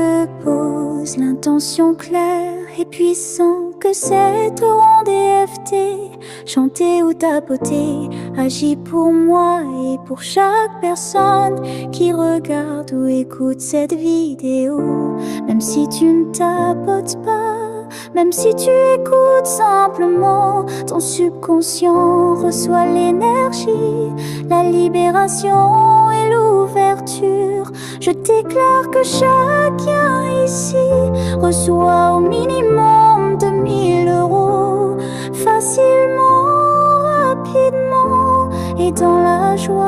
je pose l'intention claire et puissante que cette ronde EFT, chanter ou tapoter, agit pour moi et pour chaque personne qui regarde ou écoute cette vidéo. Même si tu ne tapotes pas, même si tu écoutes simplement, ton subconscient reçoit l'énergie, la libération et l'ouverture. Je déclare que chacun ici reçoit au minimum 2000 €, facilement, rapidement et dans la joie,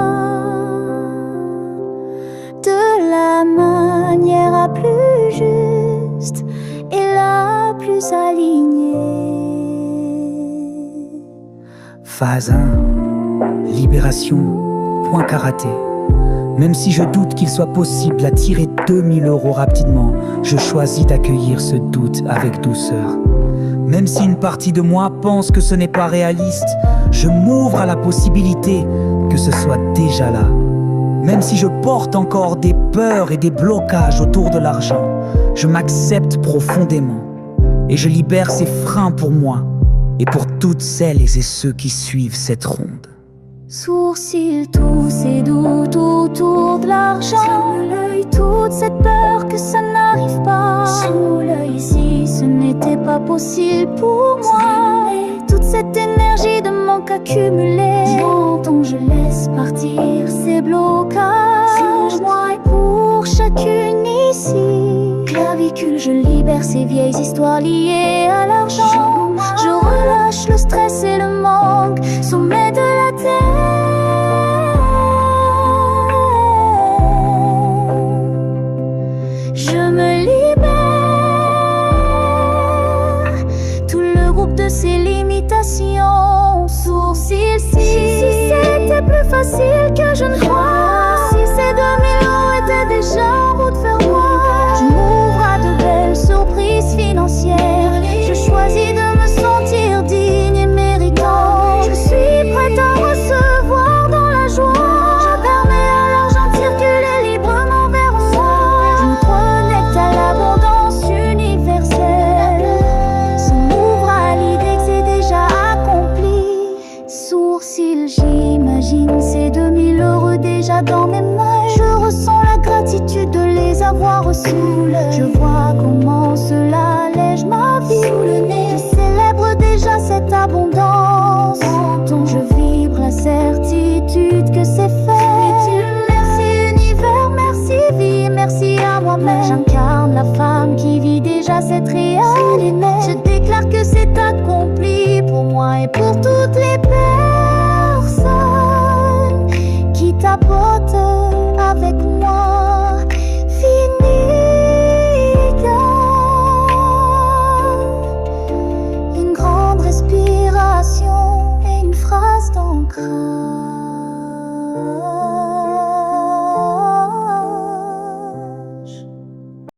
de la manière la plus juste et la plus alignée. Phase 1. Libération. Point karaté. Même si je doute qu'il soit possible d'attirer 2000 € rapidement, je choisis d'accueillir ce doute avec douceur. Même si une partie de moi pense que ce n'est pas réaliste, je m'ouvre à la possibilité que ce soit déjà là. Même si je porte encore des peurs et des blocages autour de l'argent, je m'accepte profondément et je libère ces freins pour moi et pour toutes celles et ceux qui suivent cette ronde. Sourcils, tous ces doutes autour de l'argent, sous l'œil, toute cette peur que ça n'arrive pas, sous l'œil, ici ce n'était pas possible pour moi, et toute cette énergie de manque accumulée, j'entends, je laisse partir ces blocages, moi et pour chacune ici, clavicule, je libère ces vieilles histoires liées à l'argent, je relâche le stress et le manque, sommet de la terre. Je me libère, tout le groupe de ces limitations. Sourcils, si c'était plus facile que je ne crois, si ces 2000 € étaient déjà en route vers moi, je m'ouvre à de belles surprises financières. Je choisis de me sentir digne et méritant. Je suis prête à recevoir dans la joie. Je permets à l'argent de circuler librement vers moi. Je me connecte à l'abondance universelle. Ça m'ouvre à l'idée que c'est déjà accompli. Sourcils, j'imagine ces 2000 € déjà dans mes mains. Je ressens la gratitude de les avoir reçus. Je vois comment cela allège ma vie. Sous le nez, je célèbre déjà cette abondance. Dont je vibre la certitude que c'est fait. Merci univers, merci vie, merci à moi-même. J'incarne la femme qui vit déjà cette réalité. Je déclare que c'est accompli pour moi et pour toutes les personnes qui tapotent avec moi. Une grande respiration et une phrase d'ancrage.